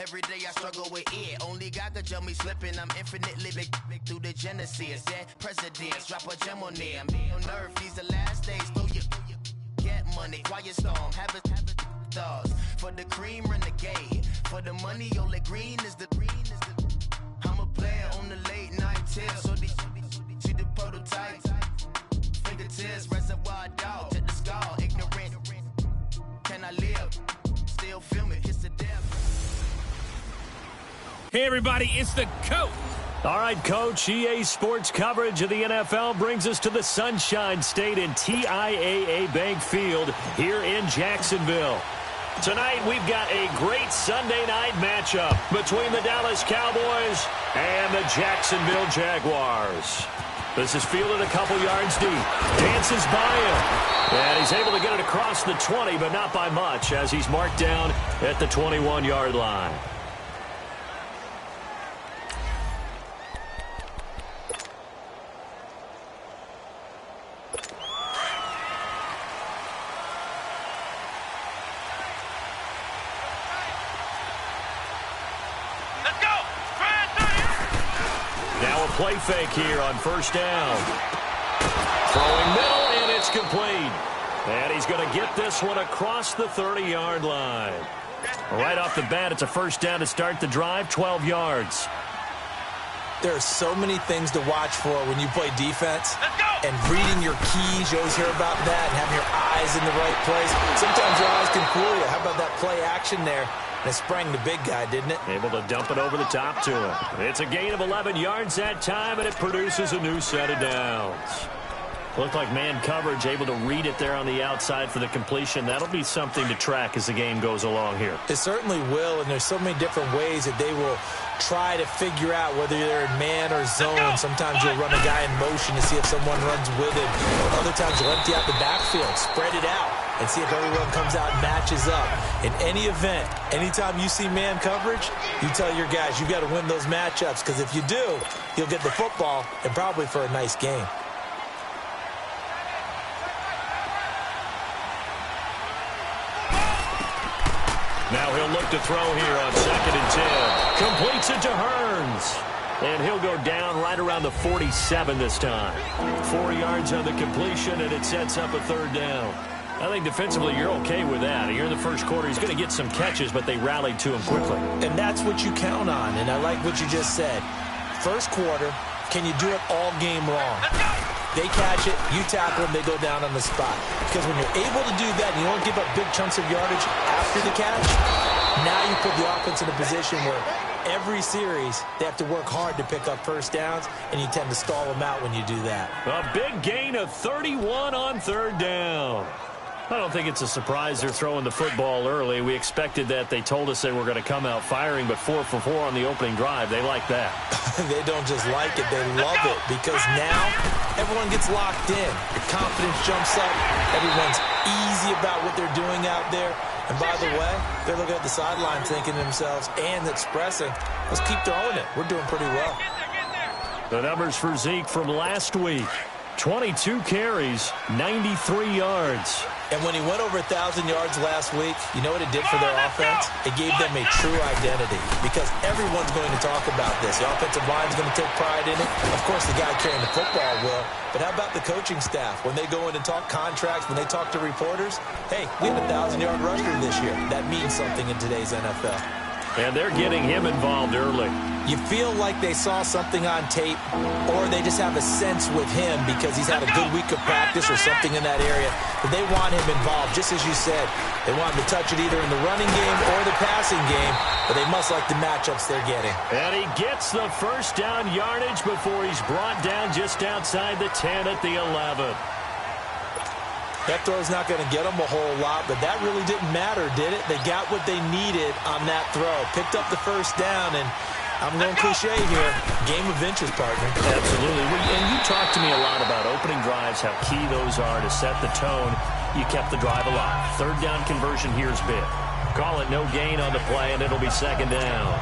Every day I struggle with it. Only God could jump me slipping. I'm infinitely big through the genesis. Yeah, presidents drop a gem on there. Me on earth, these the last days. Throw your get money, quiet storm. Have a thoughts for the cream renegade. For the money, only green is the. I'm a player on the late night till. So these see the prototype. Fingertips, reservoir dog to the skull. Ignorant. Can I live? Still film it. It's the death. Hey, everybody, it's the Coach. All right, Coach, EA Sports coverage of the NFL brings us to the Sunshine State in TIAA Bank Field here in Jacksonville. Tonight, we've got a great Sunday night matchup between the Dallas Cowboys and the Jacksonville Jaguars. This is fielded a couple yards deep. Dances by him. And he's able to get it across the 20, but not by much, as he's marked down at the 21-yard line. Play fake here on first down. Throwing middle, and it's complete. And he's going to get this one across the 30-yard line. Right off the bat, it's a first down to start the drive, 12 yards. There are so many things to watch for when you play defense. And reading your keys, you always hear about that, and having your eyes in the right place. Sometimes your eyes can fool you. How about that play action there? And it sprang the big guy, didn't it? Able to dump it over the top to him. It's a gain of 11 yards that time, and it produces a new set of downs. Looked like man coverage, able to read it there on the outside for the completion. That'll be something to track as the game goes along here. It certainly will, and there's so many different ways that they will try to figure out whether they're in man or zone. Sometimes you'll run a guy in motion to see if someone runs with him. Other times you'll empty out the backfield, spread it out, and see if everyone comes out and matches up. In any event, anytime you see man coverage, you tell your guys, you got to win those matchups, because if you do, you'll get the football and probably for a nice game. Now he'll look to throw here on 2nd and 10. Completes it to Hearns. And he'll go down right around the 47 this time. 4 yards on the completion, and it sets up a third down. I think defensively you're okay with that. Here in the first quarter, he's going to get some catches, but they rallied to him quickly. And that's what you count on, and I like what you just said. First quarter, can you do it all game long? They catch it, you tackle them, they go down on the spot. Because when you're able to do that and you don't give up big chunks of yardage after the catch, now you put the offense in a position where every series they have to work hard to pick up first downs, and you tend to stall them out when you do that. A big gain of 31 on third down. I don't think it's a surprise they're throwing the football early. We expected that. They told us they were going to come out firing, but 4 for 4 on the opening drive. They like that. They don't just like it, they love it, because now everyone gets locked in. The confidence jumps up. Everyone's easy about what they're doing out there. And by the way, they're looking at the sideline thinking to themselves and expressing, let's keep throwing it. We're doing pretty well. The numbers for Zeke from last week. 22 carries, 93 yards. And when he went over 1,000 yards last week, you know what it did for their offense? It gave them a true identity, because everyone's going to talk about this. The offensive line's going to take pride in it. Of course, the guy carrying the football will. But how about the coaching staff? When they go in and talk contracts, when they talk to reporters, hey, we have a 1,000-yard rusher this year. That means something in today's NFL. And they're getting him involved early. You feel like they saw something on tape, or they just have a sense with him because he's had a good week of practice or something in that area. But they want him involved, just as you said. They want him to touch it either in the running game or the passing game, but they must like the matchups they're getting. And he gets the first down yardage before he's brought down just outside the 10 at the 11. That throw's not going to get them a whole lot, but that really didn't matter, did it? They got what they needed on that throw. Picked up the first down, and I'm going cliche here. Game of inches, partner. Absolutely. And you talked to me a lot about opening drives, how key those are to set the tone. You kept the drive alive. Third down conversion here's big. Call it no gain on the play, and it'll be second down.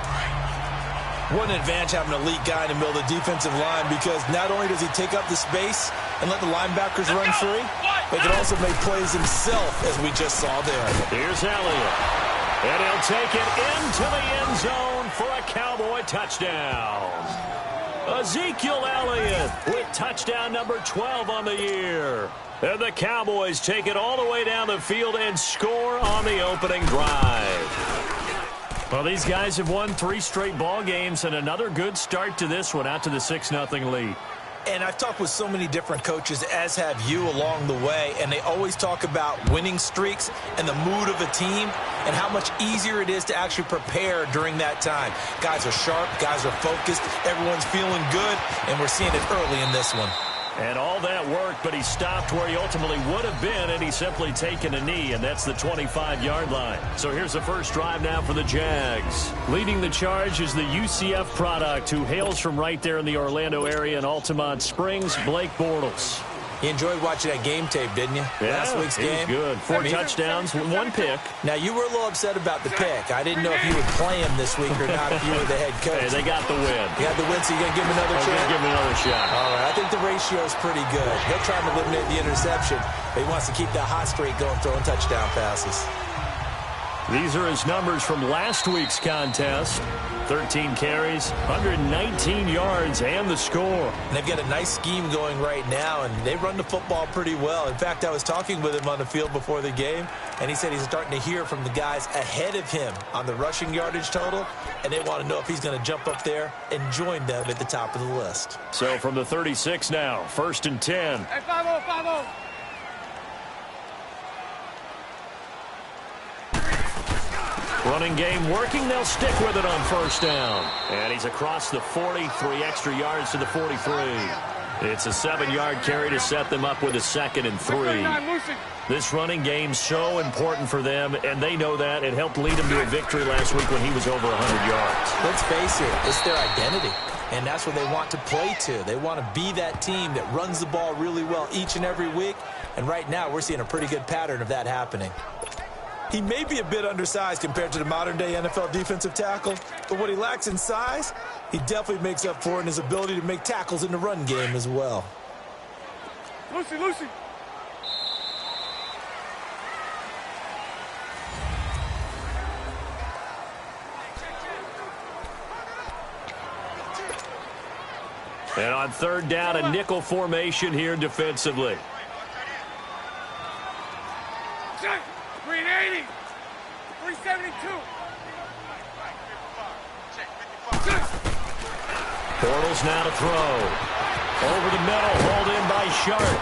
What an advantage having an elite guy in the middle of the defensive line, because not only does he take up the space and let the linebackers run free, but he can also make plays himself, as we just saw there. Here's Elliott. And he'll take it into the end zone for a Cowboy touchdown. Ezekiel Elliott with touchdown number 12 on the year. And the Cowboys take it all the way down the field and score on the opening drive. Well, these guys have won 3 straight ball games and another good start to this one out to the 6-0 lead. And I've talked with so many different coaches, as have you, along the way, and they always talk about winning streaks and the mood of a team and how much easier it is to actually prepare during that time. Guys are sharp, guys are focused, everyone's feeling good, and we're seeing it early in this one. And all that worked, but he stopped where he ultimately would have been, and he's simply taken a knee, and that's the 25-yard line. So here's the first drive now for the Jags. Leading the charge is the UCF product, who hails from right there in the Orlando area in Altamont Springs, Blake Bortles. You enjoyed watching that game tape, didn't you? Yeah, last week's game. Good. 4 touchdowns, 1 pick. Now, you were a little upset about the pick. I didn't know if you would play him this week or not if you were the head coach. Hey, they got the win. You got the win, so you're going to give him another shot? Give him another shot. All right, I think the ratio is pretty good. He'll try to eliminate the interception, but he wants to keep that hot streak going, throwing touchdown passes. These are his numbers from last week's contest. 13 carries, 119 yards, and the score. And they've got a nice scheme going right now, and they run the football pretty well. In fact, I was talking with him on the field before the game, and he said he's starting to hear from the guys ahead of him on the rushing yardage total, and they want to know if he's going to jump up there and join them at the top of the list. So from the 36 now, 1st and 10. Hey, 5-0, 5-0. Running game working. They'll stick with it on 1st down. And he's across the 40, 3 extra yards to the 43. It's a 7-yard carry to set them up with a 2nd and 3. This running game's so important for them, and they know that. It helped lead them to a victory last week when he was over 100 yards. Let's face it, it's their identity, and that's what they want to play to. They want to be that team that runs the ball really well each and every week, and right now we're seeing a pretty good pattern of that happening. He may be a bit undersized compared to the modern-day NFL defensive tackle, but what he lacks in size, he definitely makes up for in his ability to make tackles in the run game as well. Lucy, Lucy. And on 3rd down, a nickel formation here defensively. 380, 372. Bortles now to throw. Over the middle, hauled in by Sharp.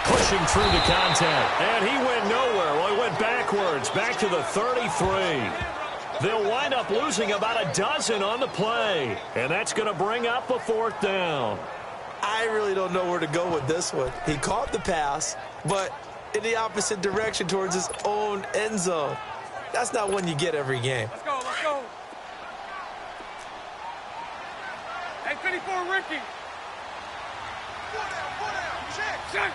Pushing through the contact. And he went nowhere. Well, he went backwards, back to the 33. They'll wind up losing about a dozen on the play. And that's going to bring up a 4th down. I really don't know where to go with this one. He caught the pass, but in the opposite direction towards his own end zone. That's not one you get every game. Let's go, let's go. Hey, 54, Ricky. Check.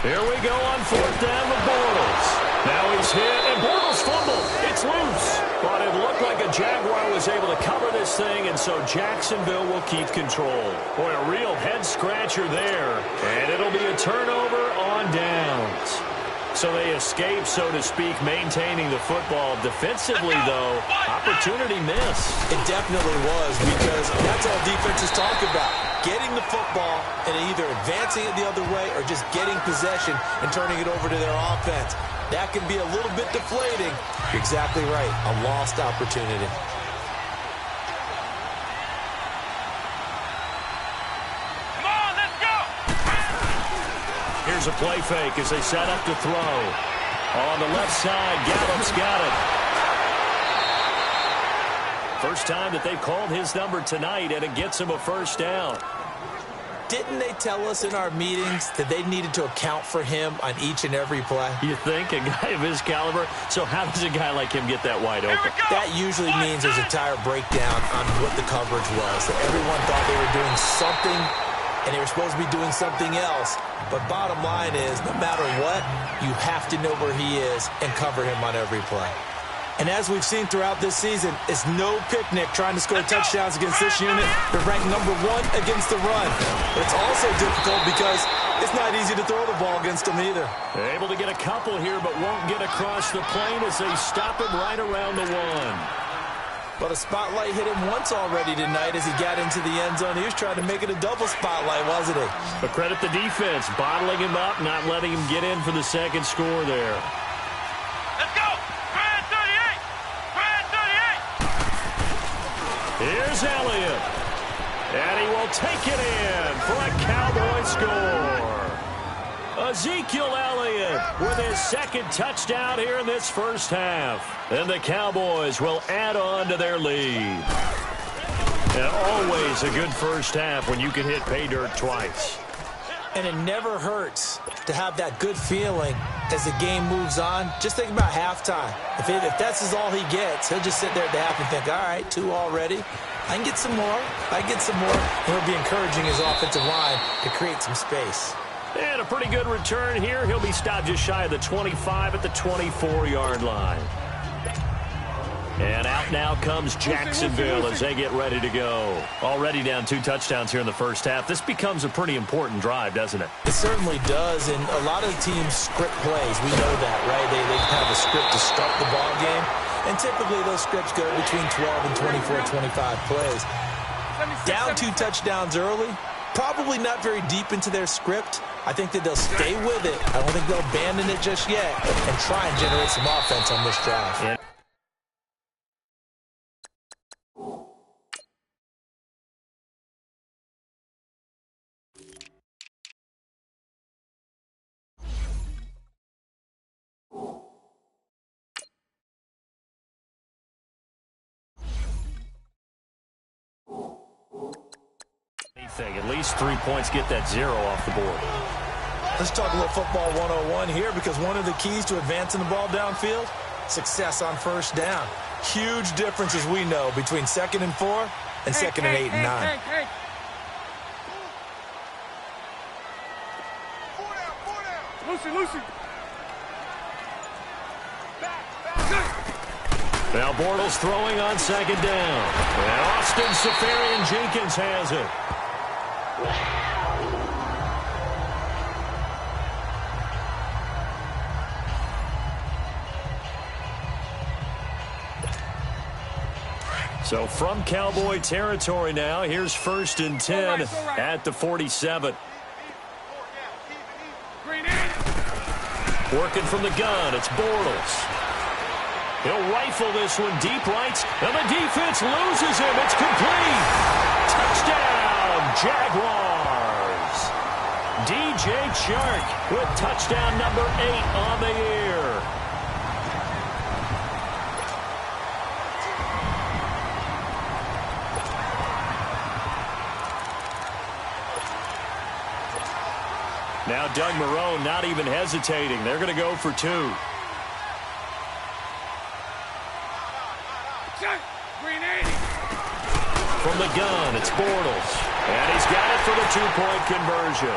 Here we go on 4th down with Bortles. Now he's hit, and Bortles fumbled. It's loose. But it looked like a Jaguar was able to cover this thing, and so Jacksonville will keep control. Boy, a real head-scratcher there. And it'll be a turnover on downs. So they escape, so to speak, maintaining the football. Defensively, though, opportunity missed. It definitely was, because that's all defenses talk about. Getting the football and either advancing it the other way or just getting possession and turning it over to their offense. That can be a little bit deflating. You're exactly right. A lost opportunity. Come on, let's go. Here's a play fake as they set up to throw. On the left side, Gallup's got it. First time that they've called his number tonight, and it gets him a 1st down. Didn't they tell us in our meetings that they needed to account for him on each and every play? You think? A guy of his caliber? So how does a guy like him get that wide open? That usually means there's a tire breakdown on what the coverage was. So everyone thought they were doing something, and they were supposed to be doing something else. But bottom line is, no matter what, you have to know where he is and cover him on every play. And as we've seen throughout this season, it's no picnic trying to score touchdowns against this unit. They're ranked #1 against the run. But it's also difficult because It's not easy to throw the ball against them either. Able to get a couple here, but won't get across the plane as they stop him right around the 1. But a spotlight hit him once already tonight as he got into the end zone. He was trying to make it a double spotlight, wasn't he? But credit the defense, bottling him up, not letting him get in for the second score there. Let's go! Grand 38! Grand 38! Here's Elliott. And he will take it in for a Cowboy score. Ezekiel Elliott with his second touchdown here in this first half. And the Cowboys will add on to their lead. And always a good first half when you can hit pay dirt twice. And it never hurts to have that good feeling as the game moves on. Just think about halftime. If that's all he gets, he'll just sit there at the half and think, all right, 2 already. I can get some more. I can get some more. And he'll be encouraging his offensive line to create some space. And a pretty good return here. He'll be stopped just shy of the 25 at the 24-yard line. And out now comes Jacksonville as they get ready to go. Already down 2 touchdowns here in the first half. This becomes a pretty important drive, doesn't it? It certainly does, and a lot of teams script plays. We know that, right? They have a script to start the ball game, and typically those scripts go between 12 and 24, 25 plays. Down 2 touchdowns early, probably not very deep into their script. I think that they'll stay with it. I don't think they'll abandon it just yet and try and generate some offense on this drive. Yeah. At least 3 points, get that 0 off the board. Let's talk a little football 101 here, because one of the keys to advancing the ball downfield, success on first down. Huge difference, as we know, between 2nd and 4 and 2nd and 8 and 9. Hey. Lucy. Now Bortles throwing on 2nd down. And Austin Seferian-Jenkins has it. So from Cowboy territory now, here's 1st and 10 at the 47. Working from the gun, it's Bortles. He'll rifle this one deep right, and the defense loses him. It's complete. Touchdown, Jaguars. DJ Chark with touchdown number 8 on the year. Now Doug Marrone not even hesitating. They're going to go for 2. From the gun, it's Bortles. And he's got it for the 2-point conversion.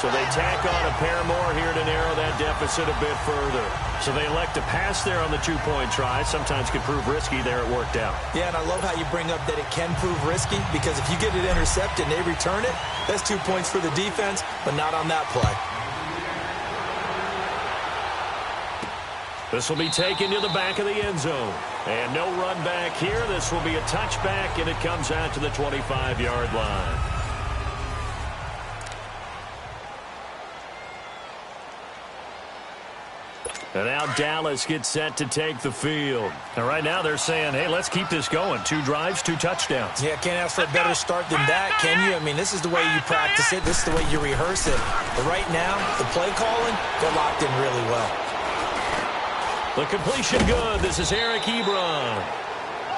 So they tack on a pair more here to narrow that deficit a bit further. So they elect to pass there on the 2-point try. Sometimes could prove risky. There it worked out. Yeah, and I love how you bring up that it can prove risky, because if you get it intercepted and they return it, that's 2 points for the defense, but not on that play. This will be taken to the back of the end zone. And no run back here. This will be a touchback, and it comes out to the 25-yard line. And now Dallas gets set to take the field. And right now they're saying, hey, let's keep this going. 2 drives, 2 touchdowns. Yeah, can't ask for a better start than that, can you? I mean, this is the way you practice it. This is the way you rehearse it. But right now, the play calling, they're locked in really well. The completion good. This is Eric Ebron.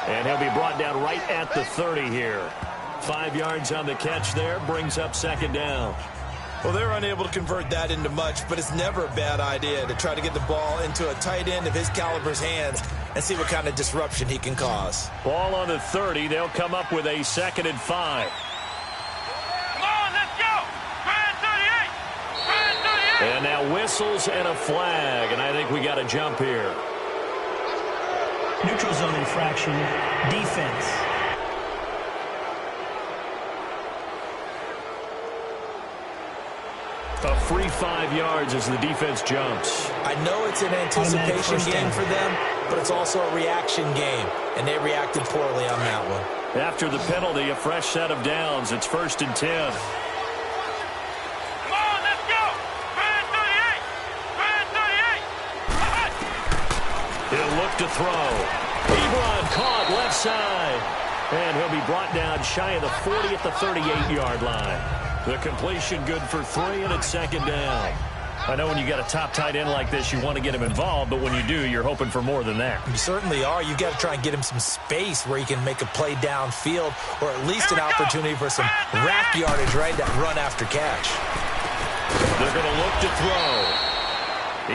And he'll be brought down right at the 30 here. 5 yards on the catch there. Brings up 2nd down. Well, they're unable to convert that into much, but it's never a bad idea to try to get the ball into a tight end of his caliber's hands and see what kind of disruption he can cause. Ball on the 30. They'll come up with a 2nd and 5. Come on, let's go! Grand 38! Grand 38! And now whistles and a flag, and I think we got a jump here. Neutral zone infraction, defense. free 5 yards as the defense jumps. I know it's an anticipation game for them, but it's also a reaction game, and they reacted poorly on that one. After the penalty, a fresh set of downs. It's 1st and 10. Come on, let's go. Red 38. Red 38. He'll look to throw. Ebron caught left side. And he'll be brought down shy of the 40 at the 38-yard line. The completion good for 3, and it's 2nd down. I know when you got a top tight end like this, you want to get him involved, but when you do, you're hoping for more than that. You certainly are. You've got to try and get him some space where he can make a play downfield, or at least an opportunity for some rack yardage, right? That run after catch. They're going to look to throw.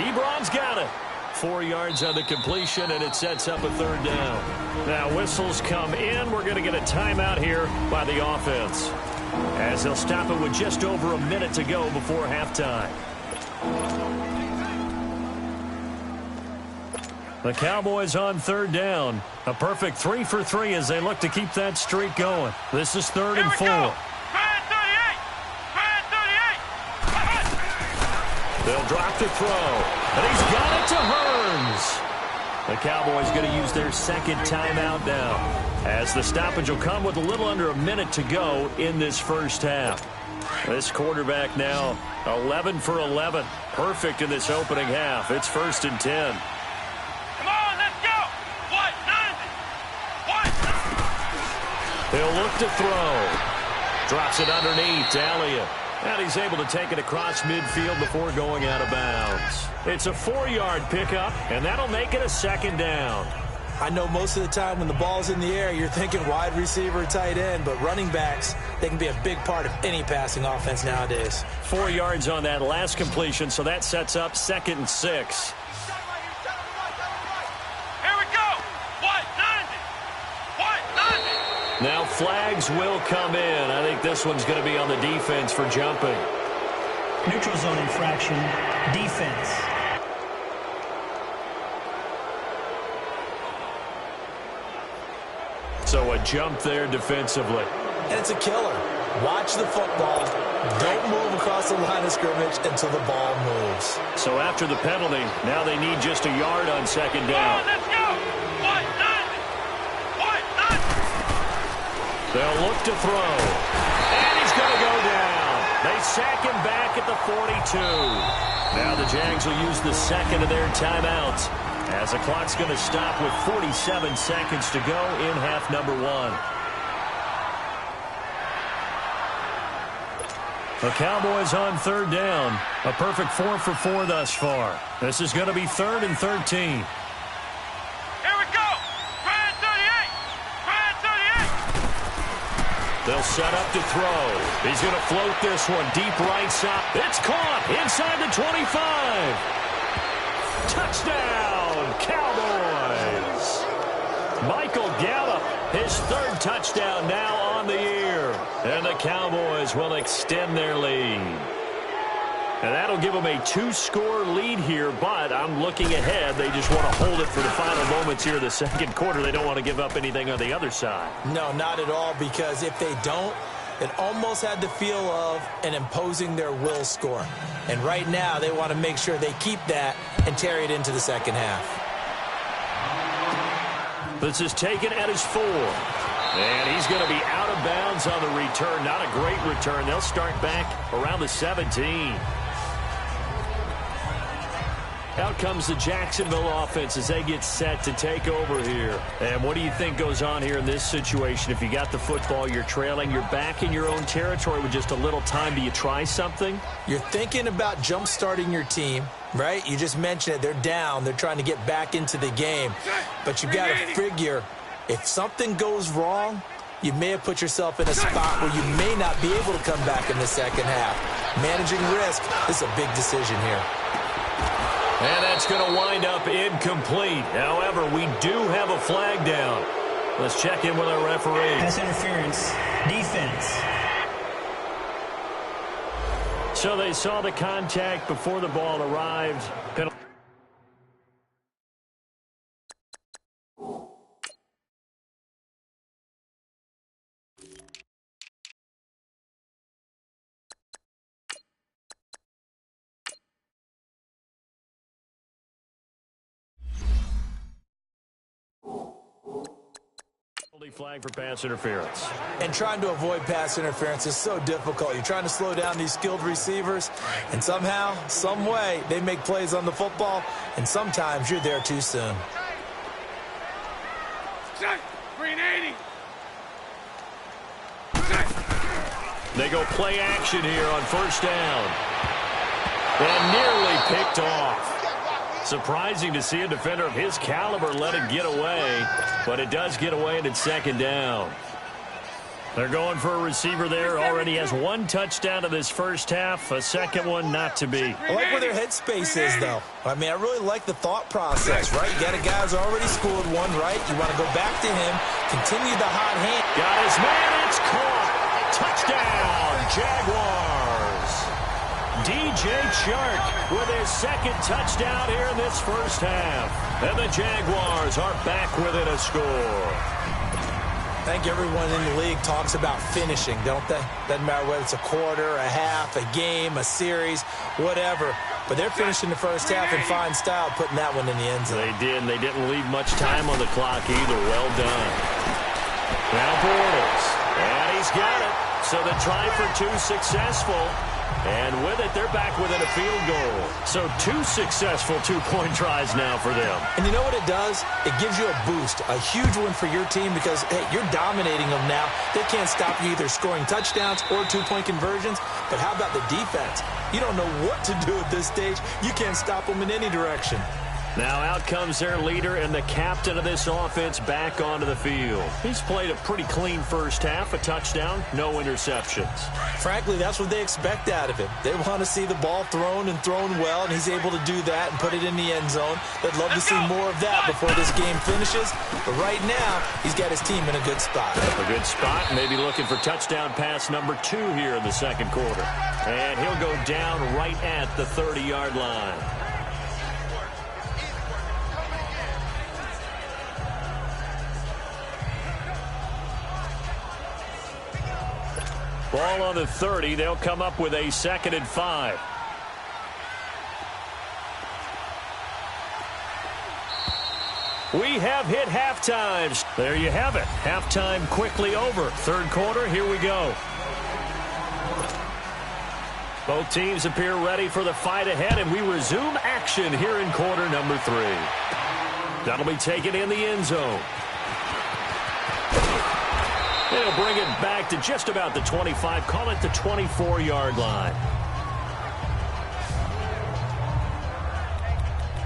Ebron's got it. 4 yards on the completion, and it sets up a 3rd down. Now whistles come in. We're going to get a timeout here by the offense, as they'll stop it with just over a minute to go before halftime. The Cowboys on 3rd down. A perfect 3 for 3 as they look to keep that streak going. This is 3rd and 4. Red 38. Red 38. They'll drop to throw. And he's got it to Hearns. The Cowboys going to use their 2nd timeout now, as the stoppage will come with a little under a minute to go in this first half. This quarterback now 11 for 11. Perfect in this opening half. It's 1st and 10. Come on, let's go. What? 90. What? He'll look to throw. Drops it underneath to Elliott. And he's able to take it across midfield before going out of bounds. It's a 4-yard pickup, and that'll make it a 2nd down. I know most of the time when the ball's in the air, you're thinking wide receiver, tight end, but running backs, they can be a big part of any passing offense nowadays. 4 yards on that last completion, so that sets up 2nd and 6. Here we go. What? 90. What? 90. Now flags will come in. I think this one's going to be on the defense for jumping. Neutral zone infraction, defense. So a jump there defensively. And it's a killer. Watch the football. Don't move across the line of scrimmage until the ball moves. So after the penalty, now they need just a yard on 2nd Come down. on, let's go. What? 90. What? 90. They'll look to throw. And he's going to go down. They sack him back at the 42. Now the Jags will use the 2nd of their timeouts, as the clock's going to stop with 47 seconds to go in half number 1. The Cowboys on 3rd down. A perfect 4 for 4 thus far. This is going to be 3rd and 13. Here we go. Red 38. Red 38. They'll set up to throw. He's going to float this one deep right side. It's caught inside the 25. Touchdown, Cowboys. Michael Gallup, his 3rd touchdown now on the year. And the Cowboys will extend their lead. And that'll give them a 2-score lead here, but I'm looking ahead. They just want to hold it for the final moments here of the 2nd quarter. They don't want to give up anything on the other side. No, not at all, because if they don't, it almost had the feel of an imposing their will score. And right now, they want to make sure they keep that and carry it into the 2nd half. This is taken at his 4. And he's going to be out of bounds on the return. Not a great return. They'll start back around the 17. Out comes the Jacksonville offense as they get set to take over here. And what do you think goes on here in this situation? If you got the football, you're trailing, you're back in your own territory with just a little time. Do you try something? You're thinking about jump-starting your team, right? You just mentioned it. They're down. They're trying to get back into the game. But you've got to figure, if something goes wrong, you may have put yourself in a spot where you may not be able to come back in the 2nd half. Managing risk is a big decision here. And that's going to wind up incomplete. However, we do have a flag down. Let's check in with our referee. Pass interference, defense. So they saw the contact before the ball arrived. Penalty. Flag for pass interference. And trying to avoid pass interference is so difficult. You're trying to slow down these skilled receivers, and somehow, some way, they make plays on the football, and sometimes you're there too soon. Green 80. They go play action here on first down. And nearly picked off. Surprising to see a defender of his caliber let it get away, but it does get away and it's second down. They're going for a receiver there. Already has one touchdown in this first half, a second one not to be. I like where their headspace is, though. I mean, I really like the thought process, right? You got a guy who's already scored one, right? You want to go back to him, continue the hot hand. Got his man, it's caught. Touchdown, Jaguars. DJ Chark with his second touchdown here in this first half. And the Jaguars are back within a score. I think everyone in the league talks about finishing, don't they? Doesn't matter whether it's a quarter, a half, a game, a series, whatever. But they're finishing the first half in fine style, putting that one in the end zone. They did, and they didn't leave much time on the clock either. Well done. Now Bortles, and he's got it. So the try for two successful. And with it, they're back within a field goal. So two successful two-point tries now for them. And you know what it does? It gives you a boost, a huge one for your team because, hey, you're dominating them now. They can't stop you either scoring touchdowns or two-point conversions. But how about the defense? You don't know what to do at this stage. You can't stop them in any direction. Now out comes their leader and the captain of this offense back onto the field. He's played a pretty clean first half, a touchdown, no interceptions. Frankly, that's what they expect out of him. They want to see the ball thrown and thrown well, and he's able to do that and put it in the end zone. They'd love to see more of that before this game finishes. But right now, he's got his team in a good spot. A good spot, maybe looking for touchdown pass number 2 here in the second quarter. And he'll go down right at the 30-yard line. Ball on the 30. They'll come up with a 2nd and 5. We have hit halftime. There you have it. Halftime quickly over. Third quarter, here we go. Both teams appear ready for the fight ahead, and we resume action here in quarter number 3. That'll be taken in the end zone. They'll bring it back to just about the 25, call it the 24-yard line.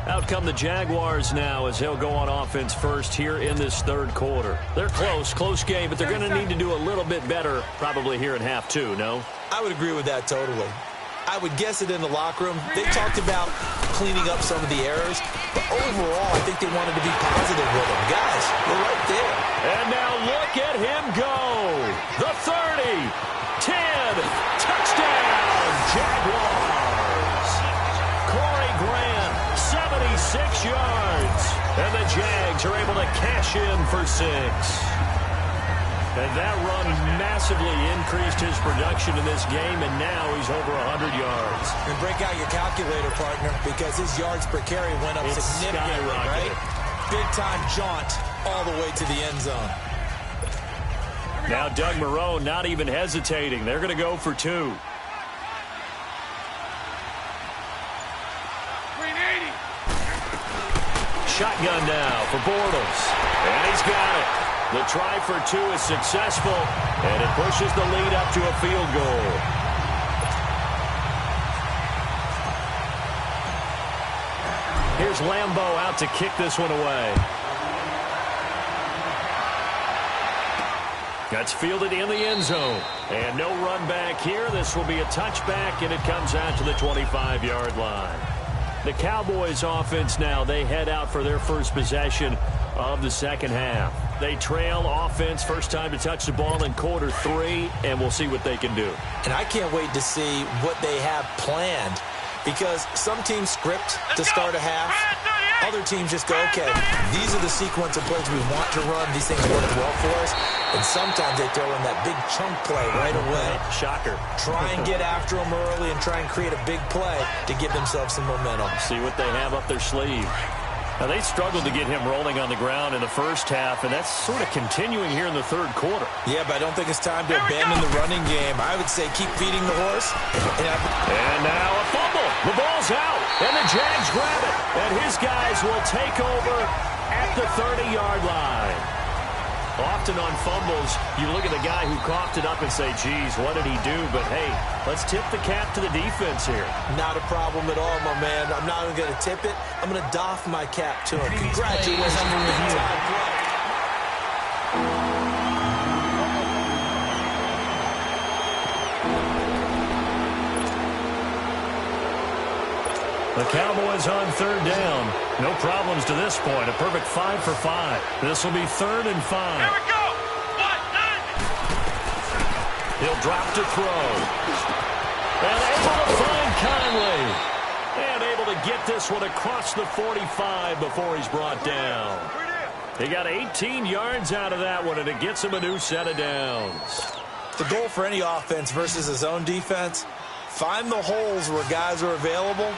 Out come the Jaguars now as they'll go on offense first here in this third quarter. They're close game, but they're going to need to do a little bit better probably here in half 2, no? I would agree with that totally. I would guess it in the locker room. They talked about cleaning up some of the errors, but overall, I think they wanted to be positive with them. Guys, they're right there. And now look at him go. The 30, 10, touchdown, Jaguars. Corey Grant, 76 yards. And the Jags are able to cash in for 6. And that run massively increased his production in this game, and now he's over 100 yards. And break out your calculator, partner, because his yards per carry went up significantly, right? Big-time jaunt all the way to the end zone. Now Doug Marrone not even hesitating. They're going to go for 2. Shotgun now for Bortles. And he's got it. The try for 2 is successful, and it pushes the lead up to a field goal. Here's Lambeau out to kick this one away. That's fielded in the end zone. And no run back here. This will be a touchback, and it comes out to the 25-yard line. The Cowboys offense now, they head out for their first possession of the second half. They trail offense, first time to touch the ball in quarter 3, and we'll see what they can do. And I can't wait to see what they have planned, because some teams script to start a half. Other teams just go, okay, these are the sequence of plays we want to run. These things work well for us. And sometimes they throw in that big chunk play right away. Shocker. Try and get after them early and try and create a big play to give themselves some momentum. See what they have up their sleeve. Now, they struggled to get him rolling on the ground in the first half, and that's sort of continuing here in the third quarter. Yeah, but I don't think it's time to abandon the running game. I would say keep feeding the horse. And now a fumble. The ball's out, and the Jags grab it. And his guys will take over at the 30-yard line. Often on fumbles, you look at the guy who coughed it up and say, geez, what did he do? But, hey, let's tip the cap to the defense here. Not a problem at all, my man. I'm not even going to tip it. I'm going to doff my cap to him. Congratulations. The Cowboys on third down. No problems to this point. A perfect 5 for 5. This will be 3rd and 5. Here we go. He'll drop to throw. And able to find Conley. And able to get this one across the 45 before he's brought down. He got 18 yards out of that one, and it gets him a new set of downs. The goal for any offense versus his own defense, find the holes where guys are available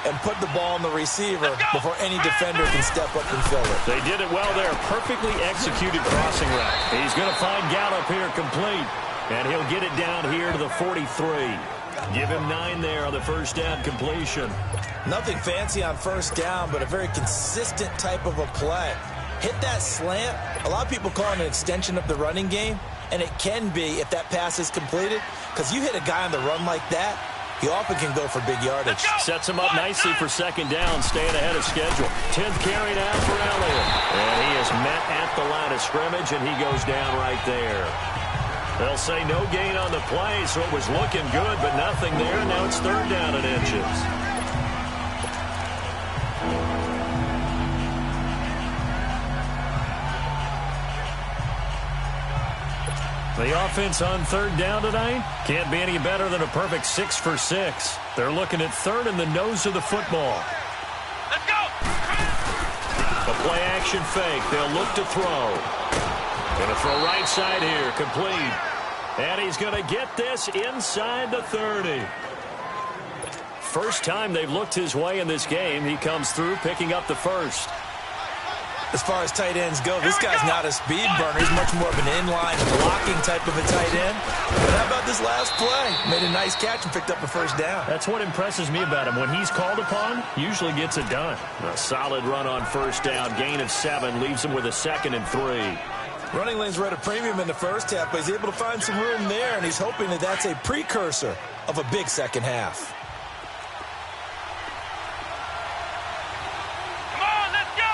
and put the ball on the receiver before any defender can step up and fill it. They did it well there. Perfectly executed crossing route. He's going to find Gallup here complete. And he'll get it down here to the 43. Give him 9 there on the first down completion. Nothing fancy on first down, but a very consistent type of a play. Hit that slant. A lot of people call it an extension of the running game, and it can be if that pass is completed, because you hit a guy on the run like that, he often can go for big yardage. Sets him up nicely for second down, staying ahead of schedule. 10th carry now for Elliott. And he is met at the line of scrimmage, and he goes down right there. They'll say no gain on the play, so it was looking good, but nothing there. Now it's 3rd down and inches. The offense on 3rd down tonight can't be any better than a perfect 6 for 6. They're looking at 3rd in the nose of the football. Let's go. A play-action fake. They'll look to throw. Going to throw right side here. Complete. And he's going to get this inside the 30. First time they've looked his way in this game. He comes through picking up the first. As far as tight ends go, this guy's not a speed burner. He's much more of an inline blocking type of a tight end. But how about this last play? Made a nice catch and picked up a first down. That's what impresses me about him. When he's called upon, usually gets it done. A solid run on first down. Gain of 7 leaves him with a 2nd and 3. Running lanes were at a premium in the first half, but he's able to find some room there, and he's hoping that that's a precursor of a big second half. Come on, let's go.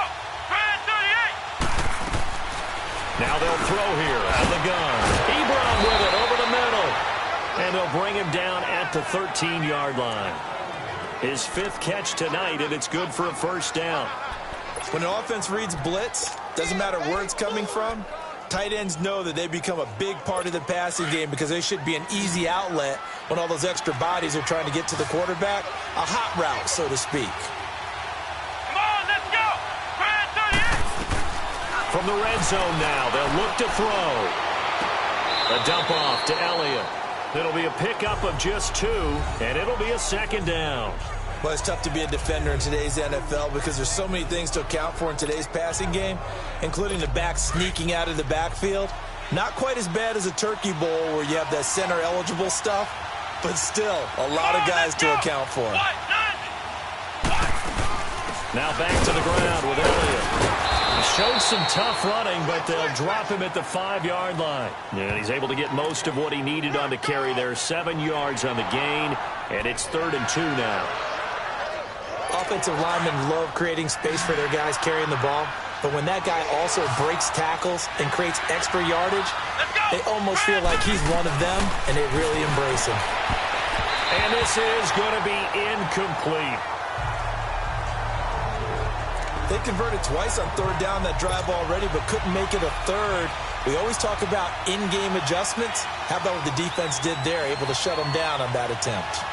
38. Now they'll throw here out of the gun. Ebron with it over the middle. And they'll bring him down at the 13-yard line. His 5th catch tonight, and it's good for a first down. When an offense reads blitz, doesn't matter where it's coming from, tight ends know that they become a big part of the passing game because they should be an easy outlet when all those extra bodies are trying to get to the quarterback. A hot route, so to speak. Come on, let's go. 38. From the red zone now, they'll look to throw. A dump off to Elliott. It'll be a pickup of just 2, and it'll be a 2nd down. Well, it's tough to be a defender in today's NFL because there's so many things to account for in today's passing game, including the back sneaking out of the backfield. Not quite as bad as a turkey bowl where you have that center-eligible stuff, but still a lot of guys to account for. Now back to the ground with Elliott. He showed some tough running, but they'll drop him at the 5-yard line. And he's able to get most of what he needed on the carry there. 7 yards on the gain, and it's 3rd and 2 now. Offensive linemen love creating space for their guys carrying the ball, but when that guy also breaks tackles and creates extra yardage, they almost feel like he's one of them, and they really embrace him. And this is going to be incomplete. They converted twice on 3rd down that drive already, but couldn't make it a 3rd. We always talk about in-game adjustments. How about what the defense did there, able to shut them down on that attempt?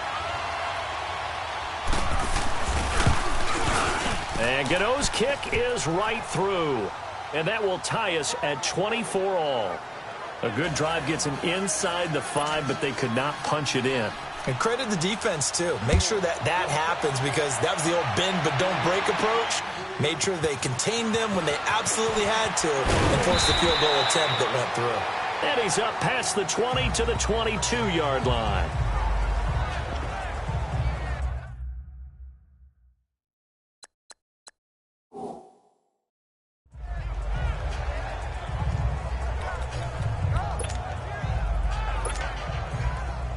And Gano's kick is right through. And that will tie us at 24 all. A good drive gets him inside the 5, but they could not punch it in. And credit the defense, too. Make sure that happens, because that was the old bend but don't break approach. Made sure they contained them when they absolutely had to and forced the field goal attempt that went through. And he's up past the 20 to the 22-yard line.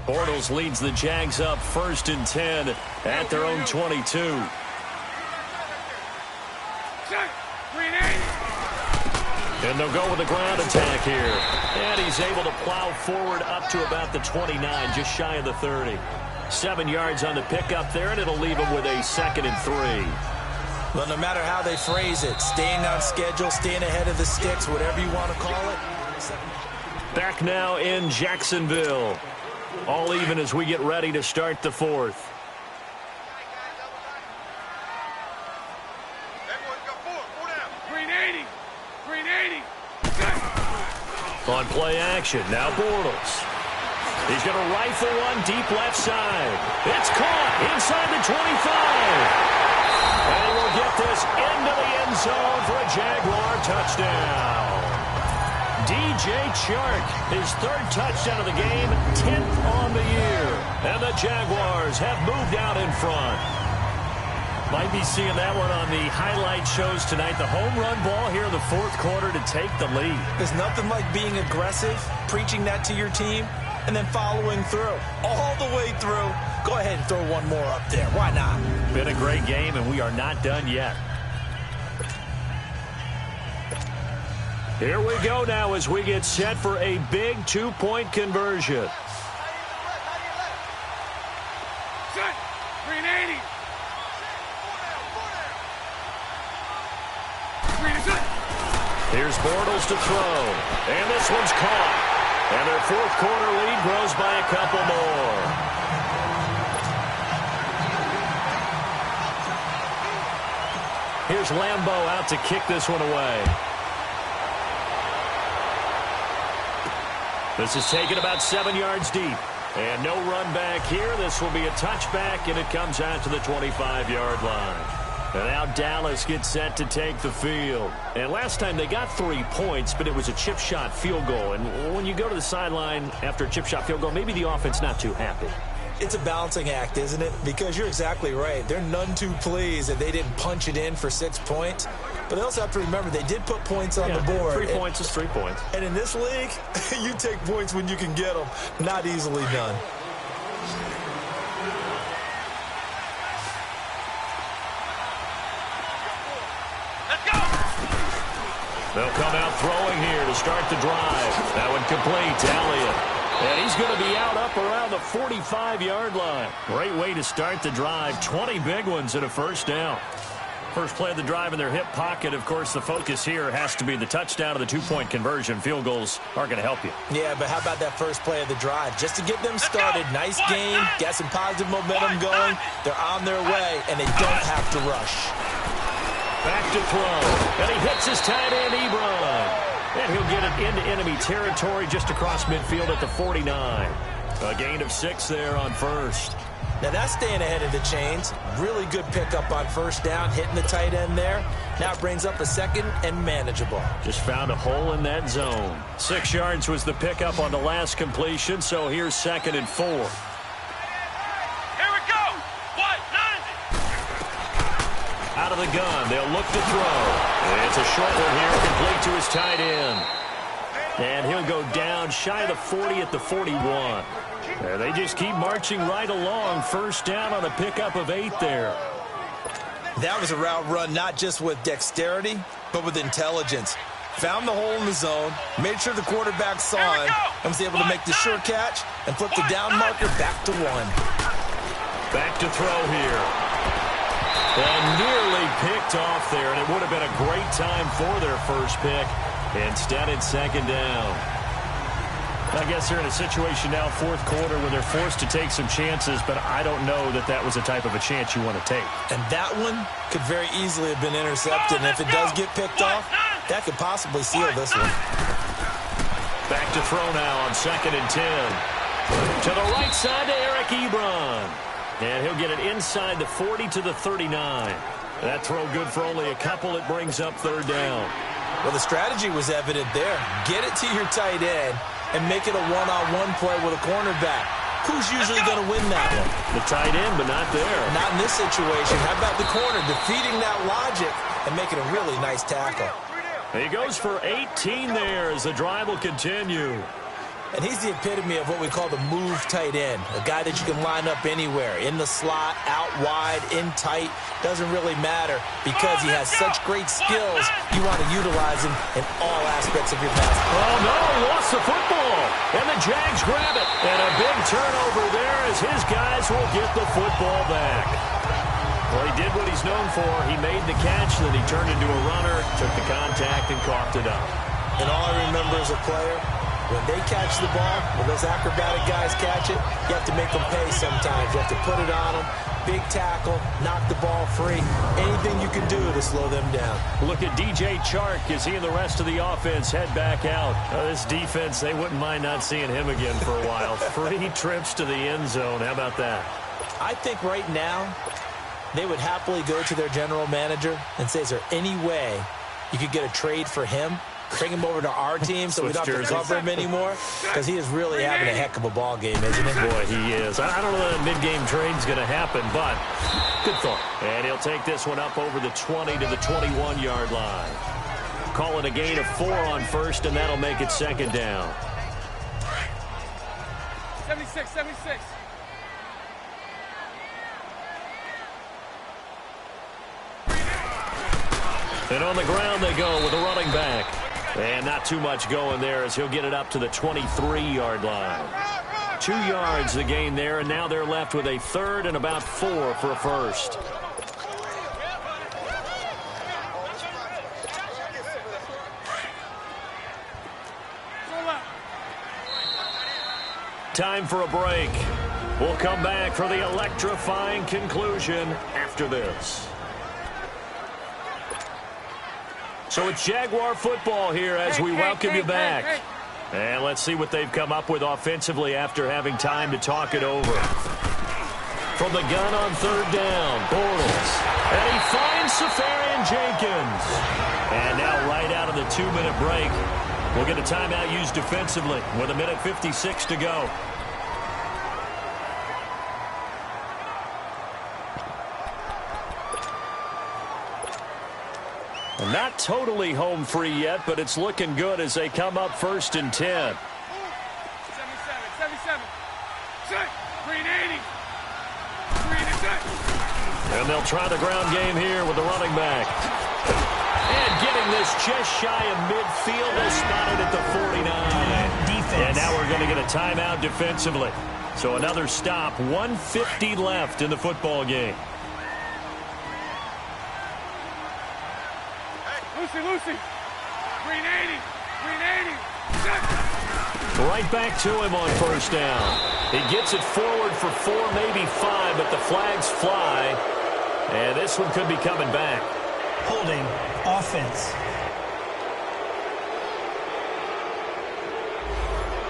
Bortles leads the Jags up 1st and 10 at their own 22. And they'll go with the ground attack here. And he's able to plow forward up to about the 29, just shy of the 30. 7 yards on the pickup there, and it'll leave him with a 2nd and 3. Well, no matter how they phrase it, staying on schedule, staying ahead of the sticks, whatever you want to call it. Back now in Jacksonville. All even as we get ready to start the 4th. On play action, now Bortles. He's going to rifle one deep left side. It's caught inside the 25. And we'll get this into the end zone for a Jaguar touchdown. DJ Chark, his 3rd touchdown of the game, 10th on the year. And the Jaguars have moved out in front. Might be seeing that one on the highlight shows tonight. The home run ball here in the 4th quarter to take the lead. There's nothing like being aggressive, preaching that to your team, and then following through. All the way through. Go ahead and throw one more up there. Why not? Been a great game, and we are not done yet. Here we go now as we get set for a big 2-point conversion. Here's Bortles to throw. And this one's caught. And their 4th quarter lead grows by a couple more. Here's Lambeau out to kick this one away. This is taken about 7 yards deep. And no run back here. This will be a touchback, and it comes out to the 25-yard line. And now Dallas gets set to take the field. And last time they got 3 points, but it was a chip shot field goal. And when you go to the sideline after a chip shot field goal, maybe the offense not too happy. It's a balancing act, isn't it? Because you're exactly right. They're none too pleased that they didn't punch it in for 6 points. But they also have to remember they did put points on the board. 3 points is 3 points. And in this league, you take points when you can get them. Not easily done. They'll come out throwing here to start the drive. That one complete to Elliott. And he's going to be out up around the 45-yard line. Great way to start the drive. 20 big ones and a 1st down. First play of the drive in their hip pocket. Of course, the focus here has to be the touchdown of the 2-point conversion. Field goals aren't going to help you. Yeah, but how about that first play of the drive? Just to get them started. Nice game. Got some positive momentum going. They're on their way, and they don't have to rush. Back to throw. And he hits his tight end, Ebron. And he'll get it into enemy territory just across midfield at the 49. A gain of 6 there on 1st. Now that's staying ahead of the chains. Really good pickup on 1st down, hitting the tight end there. Now it brings up a 2nd and manageable. Just found a hole in that zone. 6 yards was the pickup on the last completion, so here's 2nd and 4. Out of the gun, they'll look to throw. It's a short one here, complete to his tight end. And he'll go down shy of the 40 at the 41. And they just keep marching right along. 1st down on a pickup of 8 there. That was a route run not just with dexterity, but with intelligence. Found the hole in the zone, made sure the quarterback saw him, and was able to make the sure catch and flip the down marker back to 1. Back to throw here. And nearly picked off there, and it would have been a great time for their first pick. Instead, it's 2nd down. I guess they're in a situation now, 4th quarter, where they're forced to take some chances, but I don't know that that was the type of a chance you want to take. And that one could very easily have been intercepted, and if it does get picked off, that could possibly seal this one. Back to throw now on 2nd and 10. To the right side to Eric Ebron. And he'll get it inside the 40 to the 39. That throw good for only a couple. It brings up third down. Well, the strategy was evident there. Get it to your tight end and make it a one-on-one play with a cornerback. Who's usually going to win that one? The tight end, but not there. Not in this situation. How about the corner defeating that logic and making a really nice tackle? He goes for 18 there as the drive will continue. And he's the epitome of what we call the move tight end, a guy that you can line up anywhere, in the slot, out wide, in tight, doesn't really matter because he has such great skills. You want to utilize him in all aspects of your pass. Oh, no, he lost the football, and the Jags grab it. And a big turnover there as his guys will get the football back. Well, he did what he's known for. He made the catch, then he turned into a runner, took the contact, and coughed it up. And all I remember as a player, when they catch the ball, when those acrobatic guys catch it, you have to make them pay sometimes. You have to put it on them, big tackle, knock the ball free. Anything you can do to slow them down. Look at DJ Chark as he and the rest of the offense head back out. This defense, they wouldn't mind not seeing him again for a while. 3 trips to the end zone. How about that? I think right now they would happily go to their general manager and say, is there any way you could get a trade for him? Bring him over to our team so we don't have to cover him anymore, because he is really having a heck of a ball game, isn't he? Boy, he is. I don't know that a mid-game trade's going to happen, but good thought. And he'll take this one up over the 20 to the 21-yard line. Call it a gain of 4 on first, and that'll make it second down. 76, 76. And on the ground they go with a running back. And not too much going there as he'll get it up to the 23-yard line. 2 yards the gain there, and now they're left with a third and about 4 for a first. Time for a break. We'll come back for the electrifying conclusion after this. So it's Jaguar football here as we welcome you back. And let's see what they've come up with offensively after having time to talk it over. From the gun on third down, Bortles. And he finds Safarian Jenkins. And now right out of the 2-minute break, we'll get a timeout used defensively with 1:56 to go. Not totally home free yet, but it's looking good as they come up 1st and 10. 77, 77. Set. Green 80. Green is set. And they'll try the ground game here with the running back. And getting this just shy of midfield, they'll spot it at the 49. Defense. And now we're going to get a timeout defensively. So another stop, 1:50 left in the football game. Lucy. Green 80. Green 80. Set. Right back to him on first down. He gets it forward for 4, maybe 5, but the flags fly. And this one could be coming back. Holding. Offense.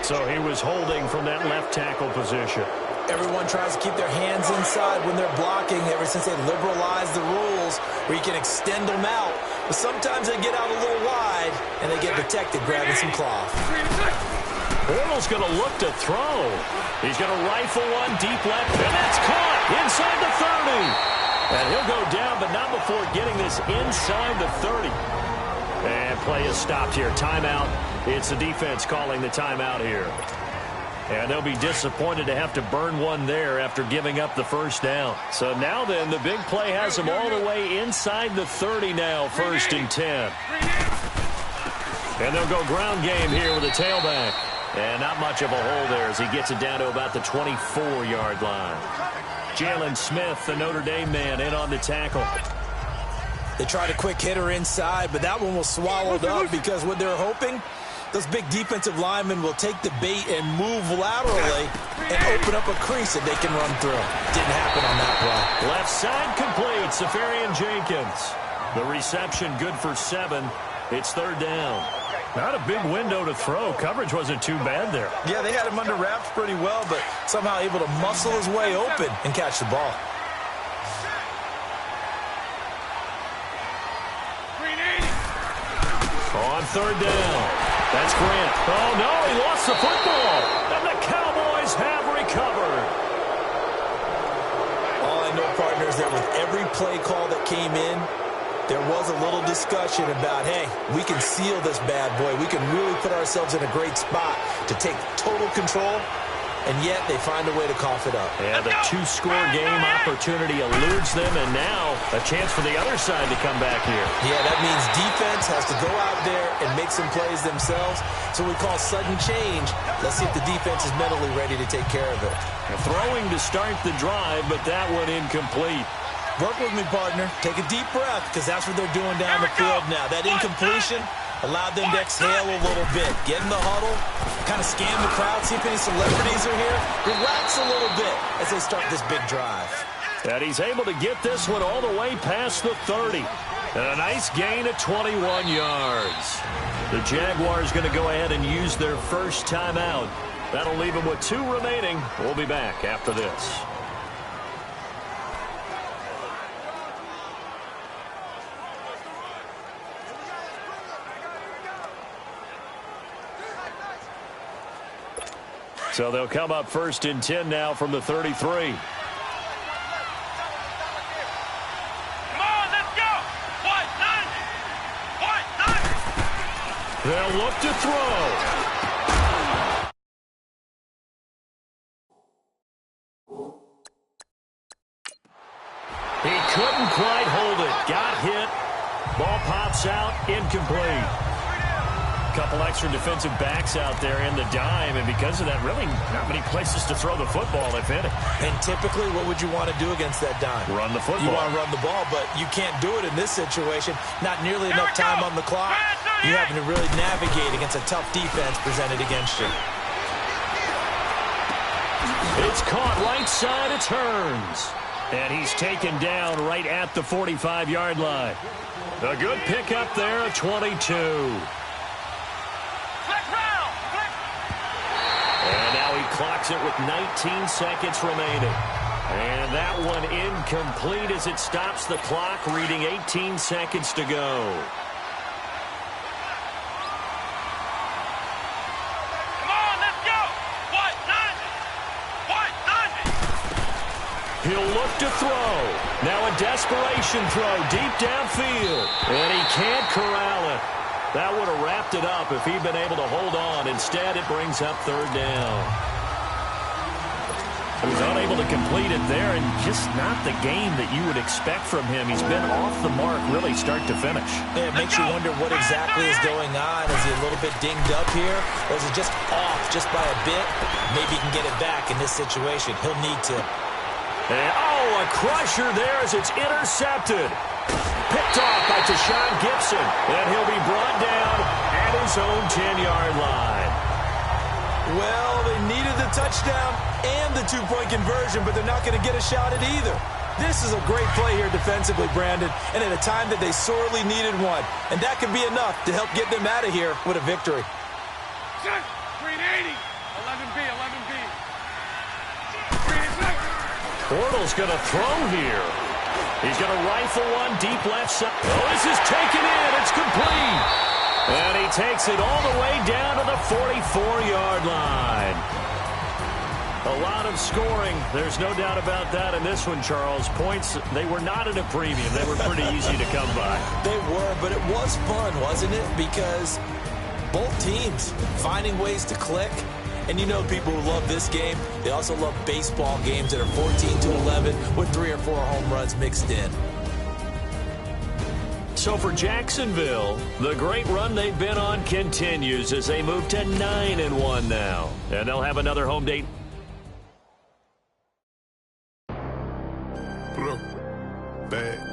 So he was holding from that left tackle position. Everyone tries to keep their hands inside when they're blocking ever since they liberalized the rules where you can extend them out. But sometimes they get out a little wide and they get detected grabbing some cloth. Bortles going to look to throw. He's going to rifle one deep left, and that's caught inside the 30. And he'll go down, but not before getting this inside the 30. And play is stopped here. Timeout. It's the defense calling the timeout here. And they'll be disappointed to have to burn one there after giving up the first down. So now then, the big play has them all the way inside the 30 now, 1st and 10. And they'll go ground game here with a tailback. And not much of a hole there as he gets it down to about the 24-yard line. Jalen Smith, the Notre Dame man, in on the tackle. They tried a quick hitter inside, but that one was swallowed up because what they're hoping, those big defensive linemen will take the bait and move laterally and open up a crease that they can run through. Didn't happen on that play. Left side complete, Safarian Jenkins. The reception good for 7. It's third down. Not a big window to throw. Coverage wasn't too bad there. Yeah, they had him under wraps pretty well, but somehow able to muscle his way open and catch the ball. On third down. That's Grant. Oh, no, he lost the football. And the Cowboys have recovered. All I know, partners, that with every play call that came in, there was a little discussion about, hey, we can seal this bad boy. We can really put ourselves in a great spot to take total control, and yet they find a way to cough it up. Yeah, the two-score game opportunity eludes them, and now a chance for the other side to come back here. Yeah, that means defense has to go out there and make some plays themselves. So we call sudden change. Let's see if the defense is mentally ready to take care of it. Throwing to start the drive, but that one incomplete. Work with me, partner. Take a deep breath, because that's what they're doing down the field now. That incompletion allowed them to exhale a little bit. Get in the huddle, kind of scan the crowd, see if any celebrities are here. Relax a little bit as they start this big drive. And he's able to get this one all the way past the 30. And a nice gain of 21 yards. The Jaguars going to go ahead and use their first timeout. That'll leave them with 2 remaining. We'll be back after this. So they'll come up first and 10 now from the 33. Come on, let's go. What, 90? They'll look to throw. He couldn't quite hold it. Got hit. Ball pops out. Incomplete. Couple extra defensive backs out there in the dime, and because of that, really not many places to throw the football, if any. And typically, what would you want to do against that dime? Run the football. You want to run the ball, but you can't do it in this situation. Not nearly enough time on the clock. You're having to really navigate against a tough defense presented against you. It's caught right side, it turns. And he's taken down right at the 45-yard line. A good pickup there, a 22. Clocks it with 19 seconds remaining. And that one incomplete as it stops the clock, reading 18 seconds to go. Come on, let's go. What, 90? He'll look to throw. Now a desperation throw deep downfield. And he can't corral it. That would have wrapped it up if he'd been able to hold on. Instead, it brings up third down. He was unable to complete it there, and just not the game that you would expect from him. He's been off the mark really start to finish. Yeah, it makes you wonder what exactly is going on. Is he a little bit dinged up here, or is it just off just by a bit? Maybe he can get it back in this situation. He'll need to. And, a crusher there as it's intercepted. Picked off by Tashawn Gibson, and he'll be brought down at his own 10-yard line. Well, they needed the touchdown and the two-point conversion, but they're not going to get a shot at either. This is a great play here defensively, Brandon, and at a time that they sorely needed one. And that could be enough to help get them out of here with a victory. Green 80. 11B, 11B. Bortles going to throw here. He's going to rifle one deep left side. Oh, this is taken in. It's complete. And he takes it all the way down to the 44-yard line. A lot of scoring. There's no doubt about that in this one, Charles. Points, they were not at a premium. They were pretty easy to come by. They were, but it was fun, wasn't it? Because both teams finding ways to click. And you know people who love this game, they also love baseball games that are 14-11 with 3 or 4 home runs mixed in. So for Jacksonville, the great run they've been on continues as they move to 9-1 now. And they'll have another home date. Bro, bad.